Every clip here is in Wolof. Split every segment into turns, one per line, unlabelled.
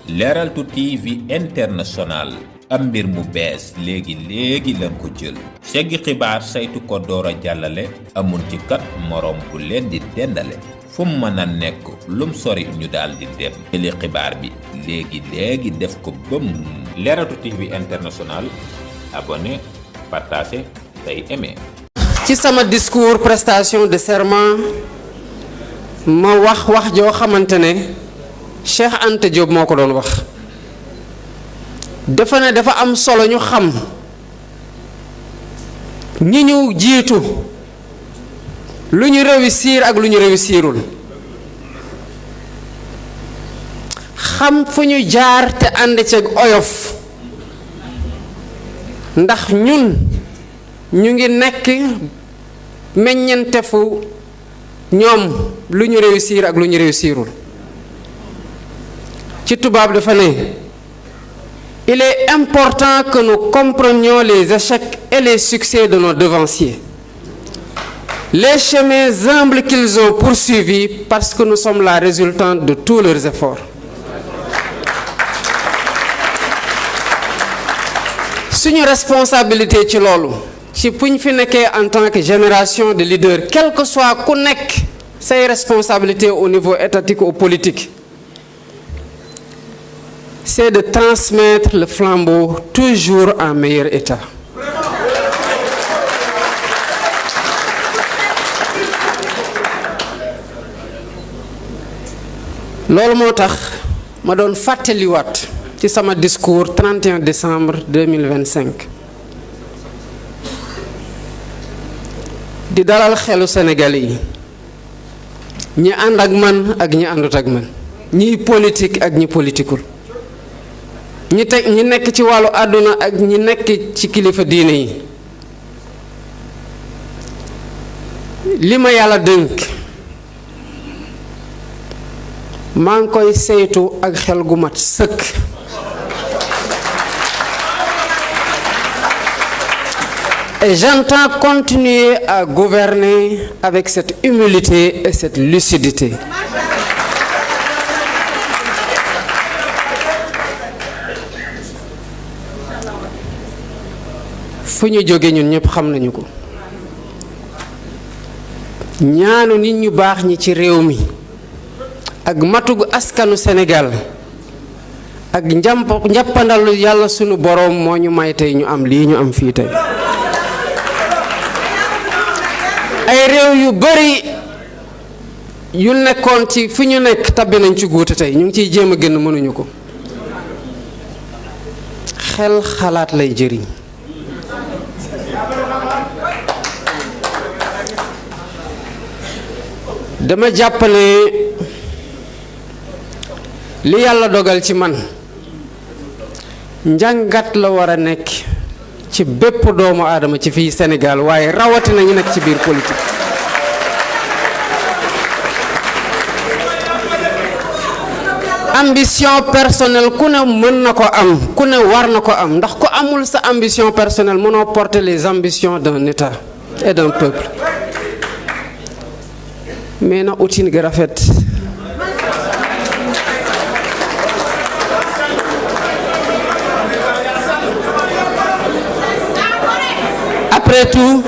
Leral TV International am mbir mu bees léegi lañ ko jël seggi xibaar saytu ko doora jàllale amul ci kat morom bu leen di dendale fu mu mën a nekk lum sori ñu daal di dem jëli xibaar bi léegi def ko bëm Leral TV International abonné partagé tey aimé.
ci sama discours prestation de serment ma wax joo xamante ne Cheikh Anta Diop moo ko doon wax dafa ne dafa am solo ñu xam ñi ñu jiitu lu ñu réussir ak lu ñu réussirul xam fu ñu jaar te ànd ceeg oyof ndax ñun ñu ngi nekk meññentefu ñoom lu ñu réussir ak lu ñu réussirul ci tubaab dafa ne il est important que nous comprenions les échecs et les succès de nos devanciers, les chemins humbles qu'ils ont poursuivis parce que nous sommes la résultante de tous leurs efforts. Suñu responsabilité ci loolu ci puñ fi nekkee en tant que génération de leaders quel que soit ku nekk say responsabilités au niveau étatique ou politique, c'est de transmettre le flambeau toujours en meilleur état. loolu moo tax ma doon fàttaliwaat ci sama discours 31 décembre 2025 di dalal xelu Sénégalais yi ñi ànd ak man ak ñi àndut ak man ñiy politique ak ñi politikul ñi nekk ci wàllu àdduna ak ñi nekk ci kilifa diine yi li ma yàlla dénk maa ngi koy saytu ak xel gu mat sëkk et j'entends continuer à gouverner avec cette humilité et cette lucidité. fu ñu jóge ñun ñëpp xam nañu ko ñaanu nit ñu baax ñi ci réew mi ak matugu askanu Sénégal ak njàppandalu yàlla sunu boroom moo ñu may tey ñu am lii ñu am fii tey ay réew yu bari yu nekkoon ci fi ñu nekk tabbi nañ ci guute tey ñu ngi ciy jéem a génn mënuñu ko xel xalaat lay jëriñ dama jàpp ne li yàlla dogal ci man njàngat la war a nekk ci bépp doomu aadama ci fii Sénégal waaye rawatina ñu nekk ci biir politique. ambition personnelle ku ne mën na ko am ku ne war na ko am ndax ku amul sa ambition personnelle mënoo porter les ambitions d'un État et d'un peuple. mais na utin gi rafet après tout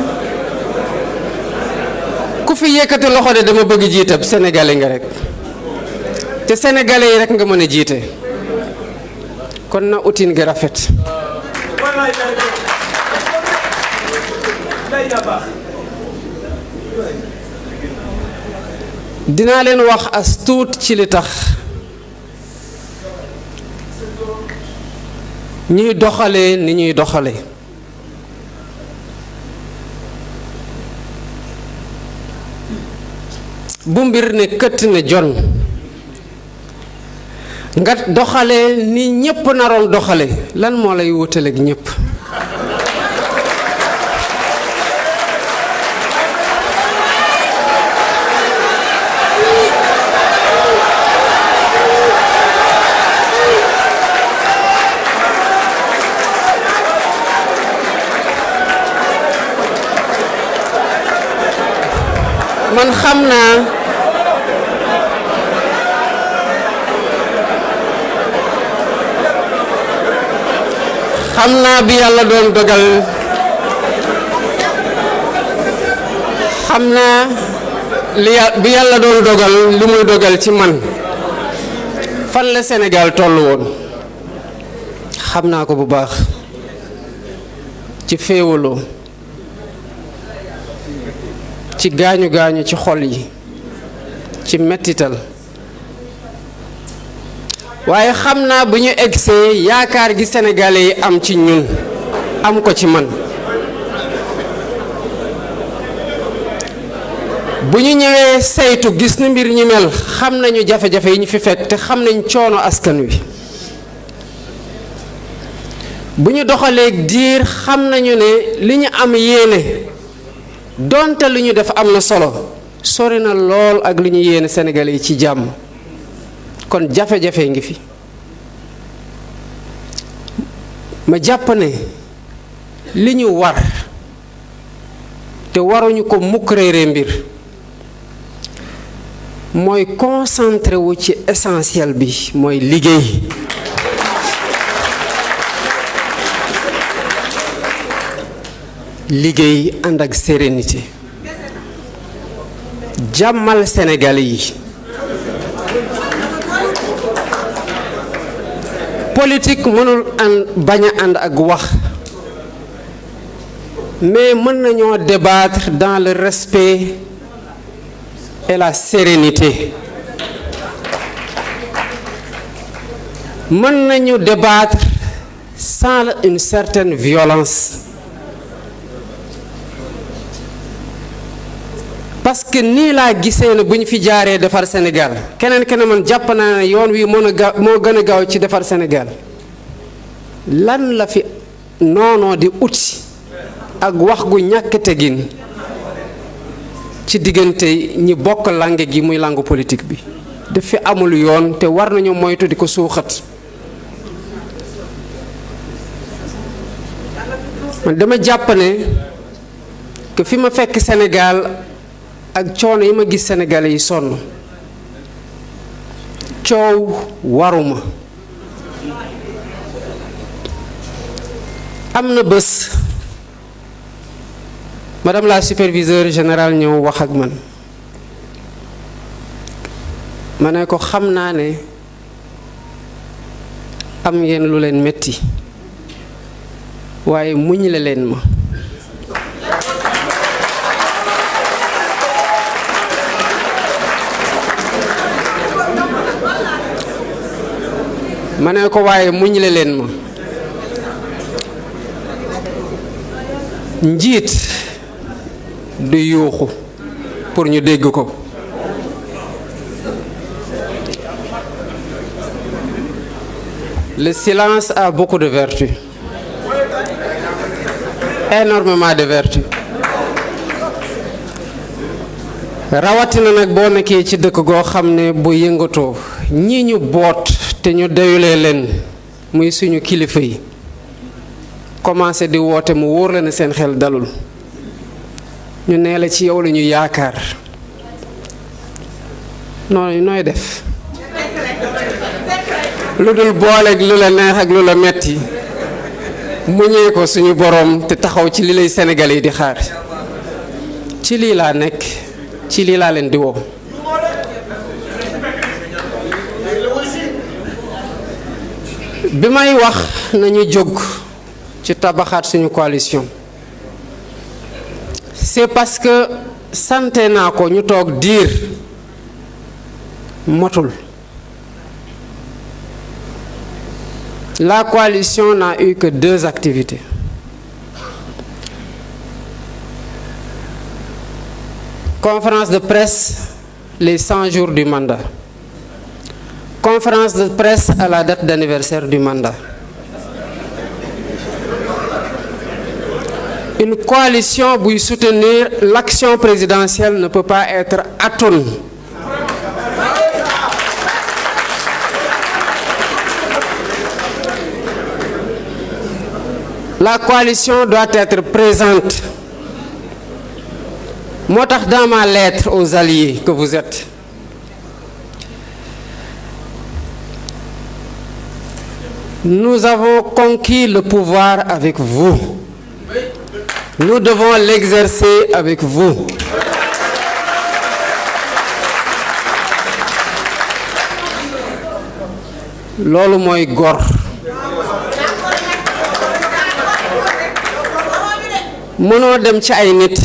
ku fi yëkkati loxo de dama bëgg jiitab sénégalais nga rek te sénégalais yi rek nga mën a jiite kon na utin gi rafet dinaa leen wax as tuut ci li tax ñuy doxalee ni ñuy doxale bu mbir ne këtt ne jon nga doxalee ni ñépp naroon doxale lan moo lay wutaleeg ñépp man xam naa xam naa bi yàlla doon dogal xam naa bi yàlla doon dogal li muy dogal ci man fan la Sénégal toll woon xam naa ko bu baax ci féewaloo ci gaañu gaañu ci xol yi ci mettital waaye xam naa bu ñu egsee yaakaar gi sénégalais yi am ci ñun am ko ci man bu ñu ñëwee saytu gis na mbir ñi mel xam nañu jafe-jafe yi ñu fi fekk te xam nañ coono askan wi bu ñu doxalee diir xam nañu ne li ñu am yéene donte lu ñu def am na solo sori na lool ak li ñu yéene sénégalais yi ci jàmm kon jafe-jafe ngi fi ma jàpp ne li ñu war te waruñu ko mukk réere mbir mooy concentré wu ci essentiel bi mooy liggéey liggéey ànd ak sérénité jàmmal Sénégalais yi politique mënul bañ a ànd ak wax mais mën nañoo débattre dans le respect et la sérénité mën nañu débattre sans une certaine violence parce que nii laa gisee ne bu ñu fi jaaree defar Sénégal keneen man jàpp naa ne yoon wi moo gën a gaaw ci defar Sénégal lan la fi noonoo di uti ak wax gu ñàkk tegin ci diggante ñi bokk langue gi muy langue politique bi daf fi amul yoon te war nañu moytu di ko suuxat man dama jàpp ne que fi ma fekk Sénégal ak coono yi ma gis Sénégalais yi sonn coow waruma am na bés madame la superviseure générale ñëw wax ak man ma ne ko xam naa ne am ngeen lu leen metti waaye muñ la leen ma ma ne ko waaye muñ la leen ma njiit du yuuxu pour ñu dégg ko le silence a beaucoup de vertus énormément de vertus rawatina nag boo nekkee ci dëkk goo xam ne bu yëngatoo ñi ñu boot te ñu doyulee leen muy suñu kilifa yi commencé di woote mu wóor la ne seen xel dalul ñu nee la ci yow la ñu yaakaar nooy def lu dul booleeg lu la neex ak lu la metti muñee ko suñu boroom te taxaw ci li lay Sénégalais yi di xaar ci lii laa nekk ci lii laa leen di woo bi may wax nañu jóg ci tabaxaat suñu coalition c'est parce que santé naa ko ñu toog diir motul la coalition n'a eu que 2 activités conférence de presse les 100 jours du mandat conférence de presse à la date d'anniversaire du mandat. Une coalition pour soutenir l'action présidentielle ne peut pas être atone. La coalition doit être présente. Moi, dans ma lettre aux alliés que vous êtes, Nous avons conquis le pouvoir avec vous. Nous devons l'exercer avec vous. Loolu mooy gor. Mënoo dem ci ay nit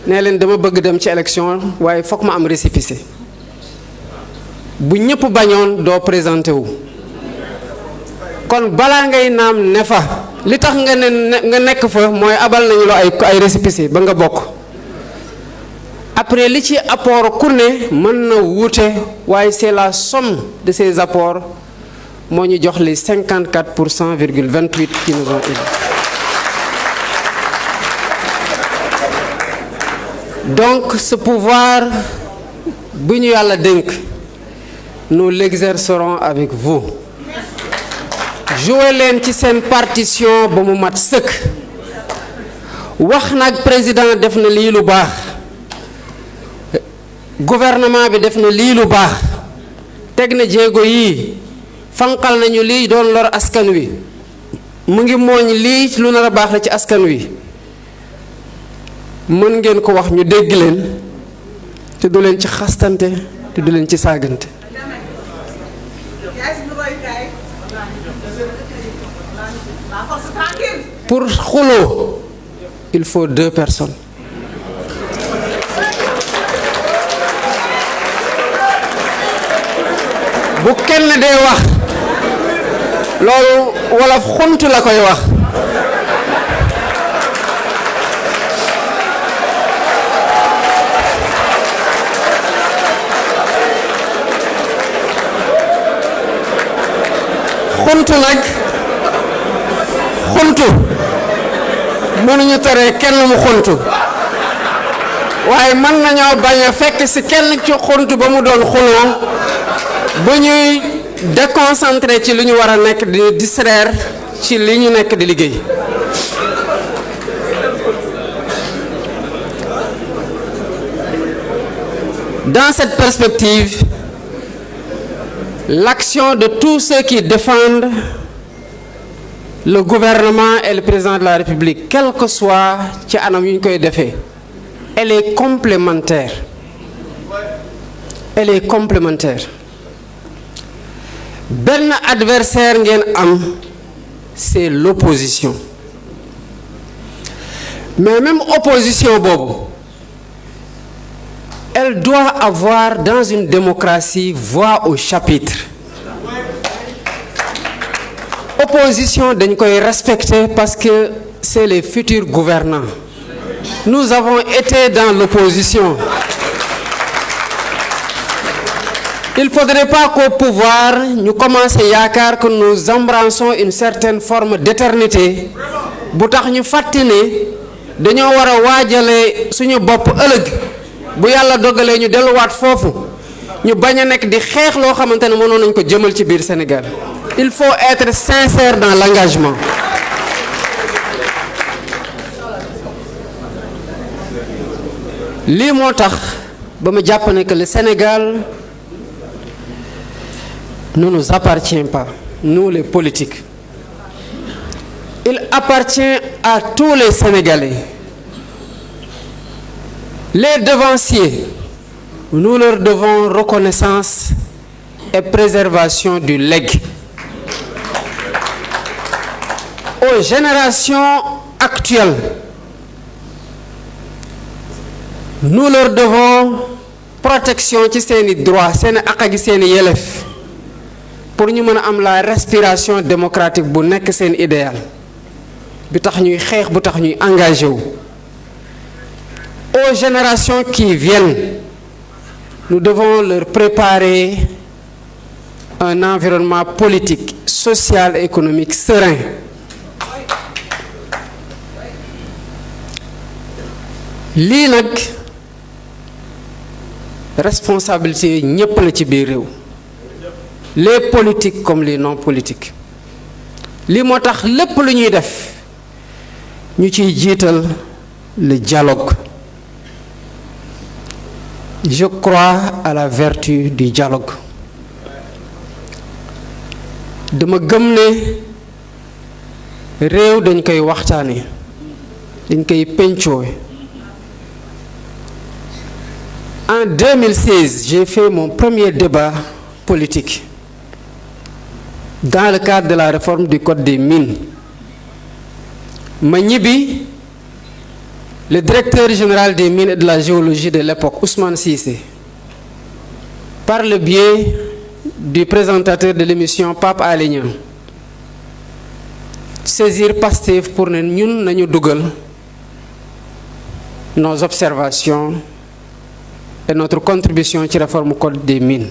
ne leen dama bëgg dem ci élection waaye fokk ma am récépissé. Bu ñëpp bañoon doo présenté wu. Kon balaa ngay naam ne fa li tax nga nekk fa mooy abal nañu la ay récépissé ba nga bokk. Après li ci apport ku ne mën na wuute waaye c'est la somme de ces apports moo ñu jox les 54,28% qui nous ont élus. Donc ce pouvoir bu ñu yàlla dénk nous l'exercerons avec vous. Jouer leen ci seen partition ba mu mat sëkk. Wax nag président def na lii lu baax. Gouvernement bi def na lii lu baax. Teg na jéego yii. Fanqal nañu lii doon lor askan wi. Mu ngi mooñ lii lu nar a baax la ci askan wi. Mën ngeen ko wax ñu dégg leen te du leen ci xastante te du leen ci saagante. Pour xuloo il faut 2 personnes. Bu kenn dee wax loolu wolof xunt la koy wax. Xuntu nag xuntu mënuñu tere kenn mu xuntu waaye mën nañoo bañ a fekk ci kenn ci xuntu ba mu doon xuloo bu ñuy déconcentré ci li ñu war a nekk di distraire ci li ñu nekk di liggéey. Dans cette perspective, l'action de tous ceux qui défendent le gouvernement et le président de la République, quel que soit ci anam yu ñu koy defee, elle est complémentaire. Elle est complémentaire. Benn adversaire ngeen am, c'est l'opposition. Mais même opposition boobu, elle doit avoir dans une démocratie voix au chapitre. Opposition dañ koy respecter parce que c'est les futurs gouvernants. Nous avons été dans l'opposition. Il ne faudrait pas qu'au pouvoir ñu commencer yaakaar que nous embrassons une certaine forme d'éternité bu tax ñu fàtte ne dañoo war a waajale suñu bopp ëllëg. Bu yàlla dogalee ñu delluwaat foofu ñu bañ a nekk di xeex loo xamante ne mënoon nañ ko jëmal ci biir Sénégal. Il faut être sincère dans l'engagement. Lii moo tax ba ma jàpp ne que le Sénégal ne nous appartient pas, nous les politiques. Il appartient à tous les Sénégalais. Les devanciers, nous leur devons reconnaissance et préservation du legs. Aux générations actuelles, nous leur devons protection ci seeni droit seeni àq ak seeni yelleef pour ñu mën a am la respiration démocratique bu nekk seen idéal bi tax ñuy xeex bu tax ñuy engagé wu. Aux générations qui viennent, nous devons leur préparer un environnement politique, social et économique serein. Lii nag responsabilité ñépp la ci biir réew, les politiques comme les non politiques. Lii moo tax lépp lu ñuy def ñu ciy jiital le dialogue. Je crois à la vertu du dialogue. dama gëm ne réew dañ koy waxtaane dañ koy pencoo. En 2016, j'ai fait mon premier débat politique dans le cadre de la réforme du Code des mines. Ma ñibbi, le directeur général des mines et de la géologie de l'époque, Ousmane Cissé, par le biais du présentateur de l'émission Pape Alé Niang, saisir Pastef pour ne ñun nañu dugal nos observations et notre contribution ci réforme Code des mines.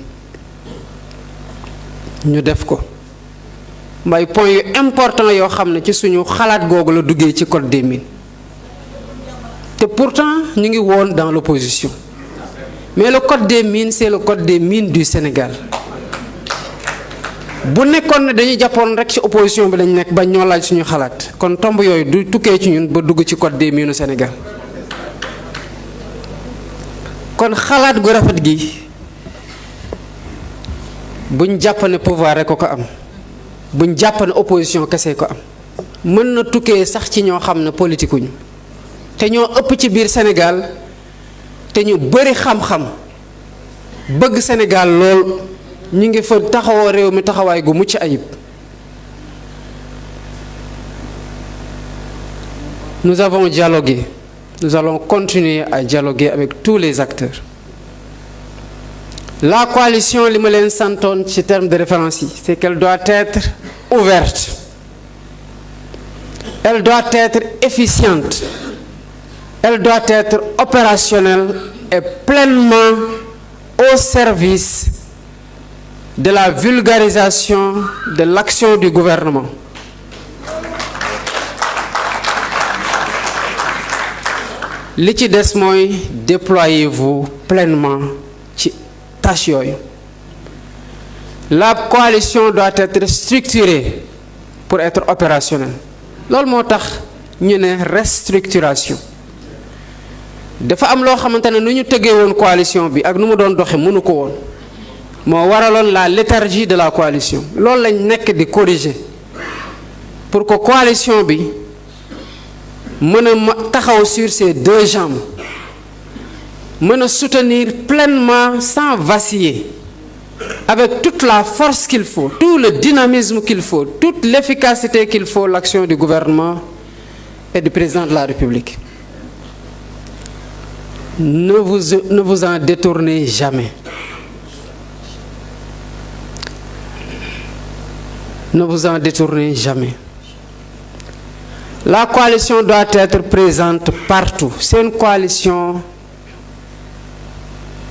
Ñu def ko mbay point yu important yoo xam ne ci suñu xalaat googu la duggee ci Code des mines te pourtant ñu ngi woon dans l'opposition. Mais le Code des mines, c'est le Code des mines du Sénégal. bu nekkoon ne dañuy jàppoon rek ci opposition bi lañ nekk ba ñoo laaj suñu xalaat kon tomb yooyu du tukkee ci ñun ba dugg ci Code des mines du Sénégal. kon xalaat gu rafet gi buñ jàpp ne pouvoir rek ko am buñ jàpp ne opposition kese ko am mën na tukkee sax ci ñoo xam ne politikuñu te ñoo ëpp ci biir Sénégal te ñu bëri xam-xam bëgg Sénégal lool ñu ngi fa taxawoo réew mi taxawaay gu mucc ayib. Nous avons dialogué, nous allons continuer à dialoguer avec tous les acteurs. La coalition li ma leen santoon ci terme de référence yi c'est qu'elle doit être ouverte, elle doit être efficiente, elle doit être opérationnelle et pleinement au service de la vulgarisation de l'action du gouvernement. Li ci des mooy déployez-vous pleinement ci tâche yooyu. La coalition doit être structurée pour être opérationnelle. Loolu moo tax ñu ne restructuration. Dafa am loo xamante ne nu ñu tëggee woon coalition bi ak nu mu doon doxe mënu ko woon moo waraloon la léthargie de la coalition. Loolu lañ nekk di corriger pour que coalition bi mën a taxaw sur ses deux jambes mën a soutenir pleinement sans vaciller avec toute la force qu'il faut, tout le dynamisme qu'il faut, toute l'efficacité qu'il faut l'action du gouvernement et du président de la République. Ne vous en détournez jamais. Ne vous en détournez jamais. La coalition doit être présente partout. C'est une coalition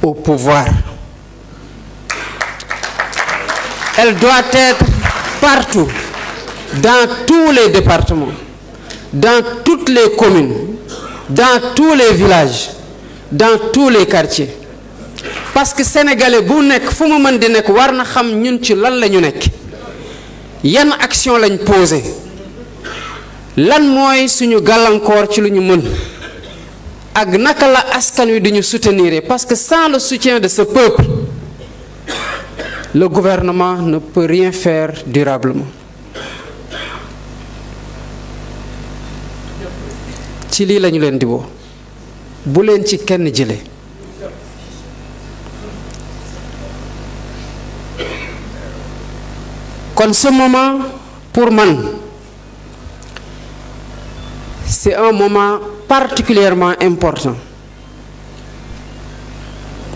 au pouvoir. Elle doit être partout, dans tous les départements, dans toutes les communes, dans tous les villages, dans tous les quartiers. Parce que Sénégalais bu nekk fu mu mën di nekk war na xam ñun ci lan la ñu nekk yan action lañ posé lan mooy suñu gàllankoor ci lu ñu mën ak naka la askan wi di ñu soutenir parce que sans le soutien de ce peuple le gouvernement ne peut rien faire durablement. ci lii lañu leen di woo bu leen ci kenn jëlee kon ce moment pour man c'est un moment particulièrement important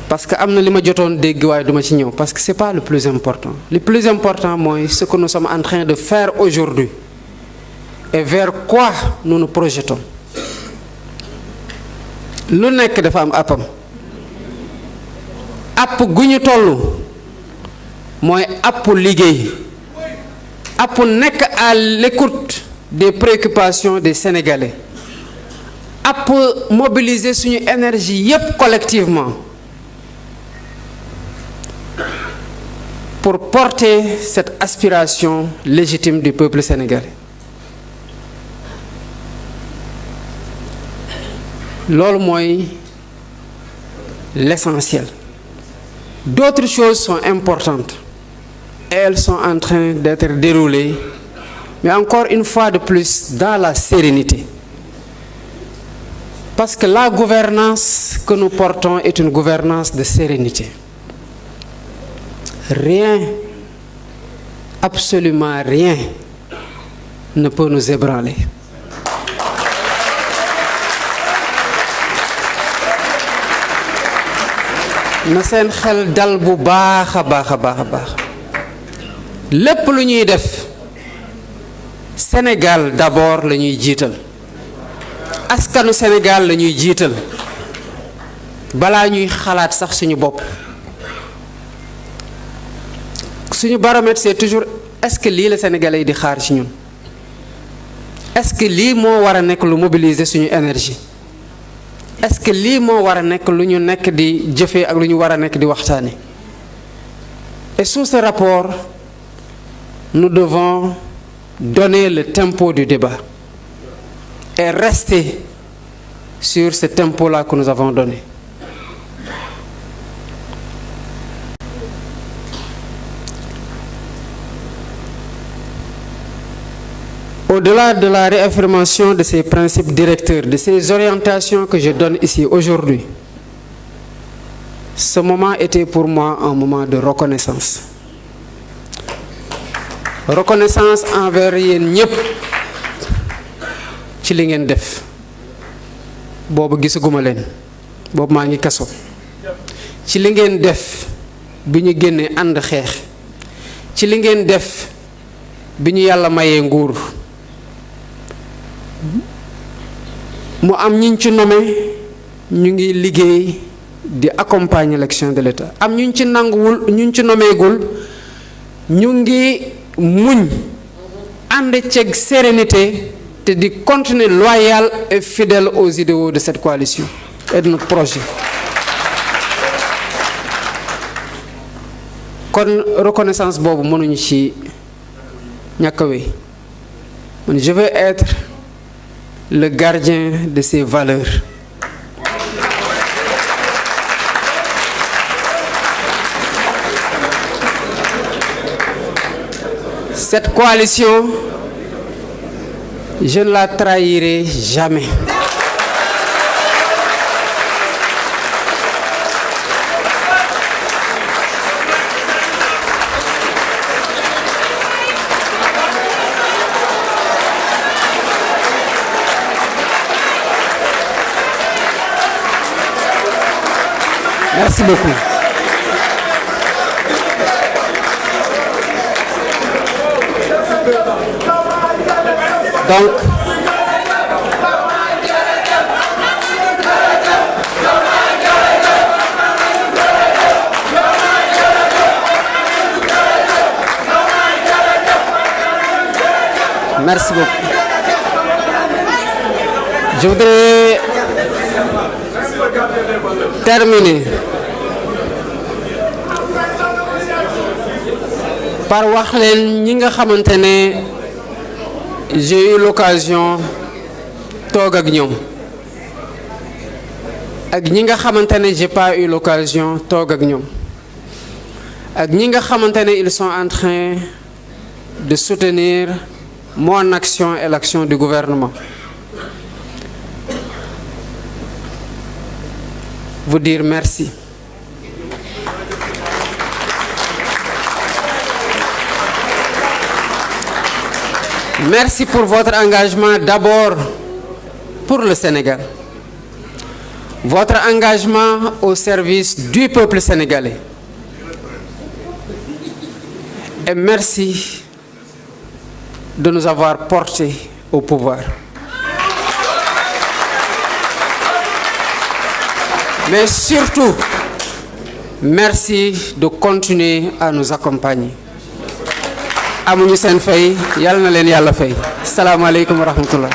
parce que am na li ma jotoon dégg waaye duma ci ñëw parce que c'est pas le plus important. Le plus important mooy ce que nous sommes en train de faire aujourd'hui et vers quoi nous nous projetons. lu nekk dafa am appam app gu ñu toll mooy app liggéey app nekk à l'écoute des préoccupations des Sénégalais app mobiliser suñu énergie yépp collectivement pour porter cette aspiration légitime du peuple sénégalais. Loolu mooy l'essentiel. D'autres choses sont importantes et elles sont en train d'être déroulées, mais encore une fois de plus dans la sérénité. Parce que la gouvernance que nous portons est une gouvernance de sérénité. Rien, absolument rien, ne peut nous ébranler. Na seen xel dal bu baax a baax a baax a baax lépp lu ñuy def Sénégal d'abord la ñuy jiital askanu Sénégal la ñuy jiital balaa ñuy xalaat sax suñu bopp. Suñu baromètre c'est toujours est-ce que lii la Sénégalais yi di xaar ci ñun est-ce que lii moo war a nekk lu mobiliser suñu énergie est-ce que lii moo war a nekk lu ñu nekk di jëfee ak lu ñu war a nekk di waxtaane. Et sous ce rapport nous devons donner le tempo du débat et rester sur ce tempo-là que nous avons donné. Au-delà de la réaffirmation de ces principes directeurs, de ces orientations que je donne ici aujourd'hui, ce moment était pour moi un moment de reconnaissance. Reconnaissance envers yéen ñëpp ci li ngeen def boobu gisaguma leen boobu maa ngi kaso ci li ngeen def bi ñu génnee ànd xeex ci li ngeen def bi ñu yàlla mayee nguur mu am ñiñ ci nommé ñu ngi liggéey di accompagner l'action de l'État am ñuñ ci nanguwul ñuñ ci nommeegul ñu ngi muñ ànd ceeg sérénité te di continuer loyal et fidèle aux idéaux de cette coalition et de notre projet. kon reconnaissance boobu mënuñu ci ñàkk a wéy man je veux être le gardien de ces valeurs. Cette coalition, je ne la trahirai jamais. Merci beaucoup. Donc, merci beaucoup. Je voudrais terminer par wax leen ñi nga xamante ne j'ai eu l'occasion toog ak ñoom ak ñi nga xamante ne j'ai pas eu l'occasion toog ak ñoom ak ñi nga xamante ne ils sont en train de soutenir mon action et l'action du gouvernement. Vous dire merci. Merci pour votre engagement d'abord pour le Sénégal. Votre engagement au service du peuple sénégalais. Et merci de nous avoir portés au pouvoir. Mais surtout, merci de continuer à nous accompagner. amuñu seen fay yàlla na leen yàlla fay. Asalaamaaleykum wa rahmatullah.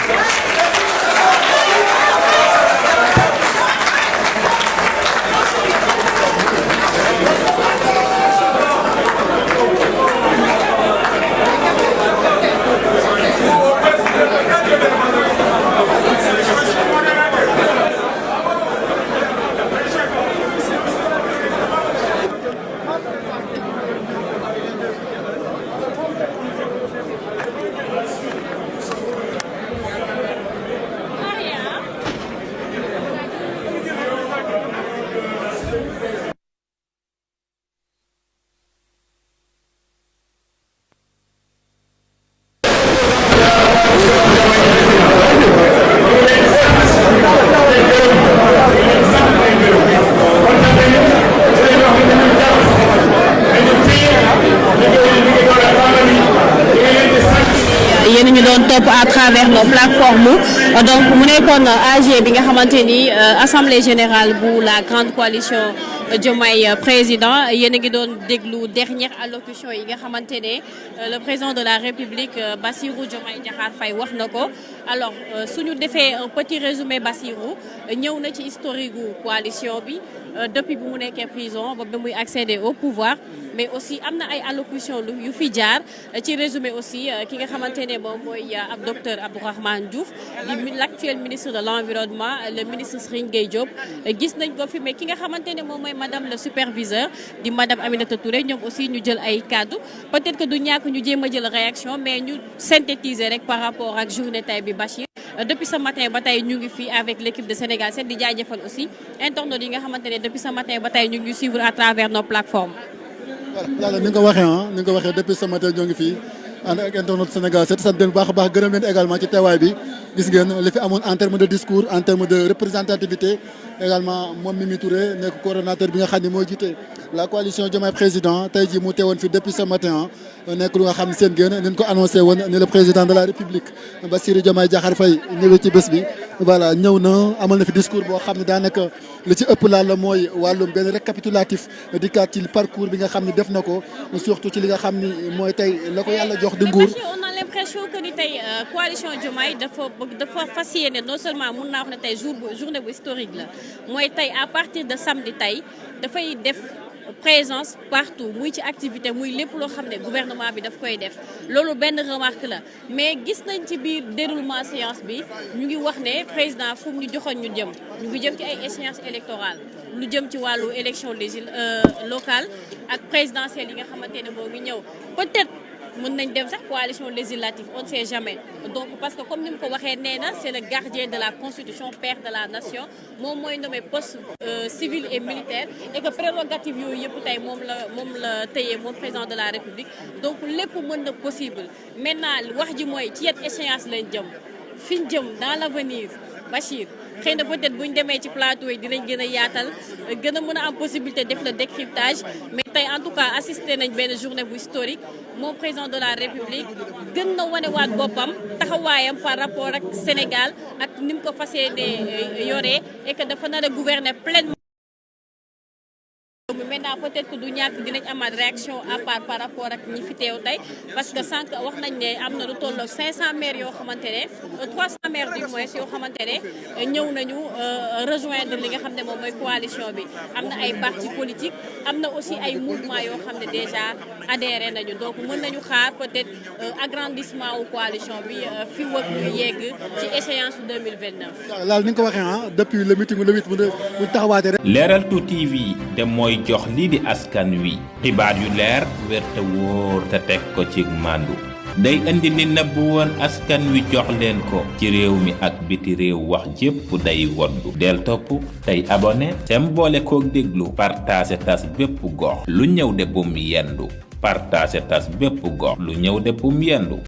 topp à travers nos plateformes donc mu nekkoon AG bi nga xamante ni assemblée générale bu la grande coalition Diomaye président yéen a ngi doon déglu dernière allocution yi nga xamante ne le président de la République Bassirou Diomaye Diakhar Faye wax na ko. Alors suñu defee un petit résumé Bassirou ñëw na ci historique gu coalition bi depuis bi mu nekkee prison ba bi muy accéder au pouvoir mais aussi am na ay allocution yu fi jaar ci résumé aussi ki nga xamante ne moom mooy ab docteur Abdourahmane Diouf di l'actuel ministre de l'environnement le ministre Serigne Gueye Diop gis nañ ko fi mais ki nga xamante ne moom mooy madame le superviseur di madame Aminata Touré ñoom aussi ñu jël ay kaddu peut-être que du ñàkk ñu jéem a jël réaction mais ñu synthétiser rek par rapport ak journée tay bi Bachir depuis ce matin ba tey ñu ngi fii avec l'équipe de Sénégal 7 di jaajëfal aussi internautes yi nga xamante ne depuis ce matin ba tey ñu ngi suivre à travers nos plateformes.
voilà ni nga ko waxee depuis ce matin ñoo ngi fii ànd ak internautes Sénégal 7 sant leen bu baax a baax gërëm leen également ci teewaay bi gis ngeen li fi amoon en terme de discours en terme de représentativité également moom Mimi Touré nekk coordonnateur bi nga xam ne moo jiite la coalition Diomaye président tey jii mu teewoon fi depuis ce matin nekk lu nga xam ne seen génn nañ ko annoncé woon ne le président de la République Bassirou Diomaye Diakhar Faye ñëwee ci bés bi voilà ñëw na amal na fi discours boo xam ne daanaka li ci ëpp laal la mooy wàllum benn récapitulatif dikkaat ci parcours bi nga xam ne def na ko surtout ci li nga xam ni mooy tey la ko yàlla jox di nguur.
on a l'impression que ni tey coalition Diomaye dafa fas yéene non seulement mun naa wax ne tey journée bu historique la mooy tey à partir de samedi tey dafay def présence partout muy ci activité muy lépp loo xam ne gouvernement bi daf koy def loolu benn remarque la mais gis nañ ci biir déroulement séance bi ñu ngi wax ne président fu mu ñu joxoon ñu ngi jëm ci ay échéances électorales lu jëm ci wàllu élection locale ak présidentielle yi nga xamante ne moo ngi ñëw peut-être mën nañ dem sax coalition législative on ne sait jamais donc parce que comme ni mu ko waxee nee na c'est le gardien de la constitution père de la nation moom mooy nommé poste civil et militaire et que prérogative yooyu yëpp tey moom la tëyee moom président de la république donc lépp mën na possible maintenant wax ji mooy ci yenn échéance lañ jëm fi ñu jëm dans l'avenir Bachir xëy na peut-être bu ñu demee ci plateau yi dinañ gën a yaatal gën a mën a am possibilité def le décryptage mais tey en tout cas assisté nañ benn journée bu historique moom président de la république gën na wanewaat boppam taxawaayam par rapport ak Sénégal ak ni mu ko fas yéenee yoree et que dafa nar a gouverner pleinement. Maintenant peut-être que du ñàkk dinañ amaat réaction à part par rapport ak ñi fi teew tey parce que sànq wax nañ ne am na lu tolloog 500 maires yoo xamante ne 300 maires du moins yoo xamante ne ñëw nañu rejoindre li nga xam ne moom mooy coalition bi am na ay partis politiques am na aussi ay mouvements yoo xam ne déjà adhéré nañu donc mën nañu xaar peut-être agrandissement wu coalition bi fi wëg ñu yegg ci échéance 2029.
laal ni nga ko waxee depuis le meeting le 8 bu taxawaatee rek.
Leral 2 TV de mooy jox lii di askan wi xibaar yu leer wér te wóor te teg ko ci màndu day indi li nëbb woon askan wi jox leen ko ci réew mi ak biti réew wax jépp day woddu del topp tey abonné sem boole kook déglu partage tas bépp gox lu ñëw de bum yendu partage tas bépp gox lu ñëw de bum yendu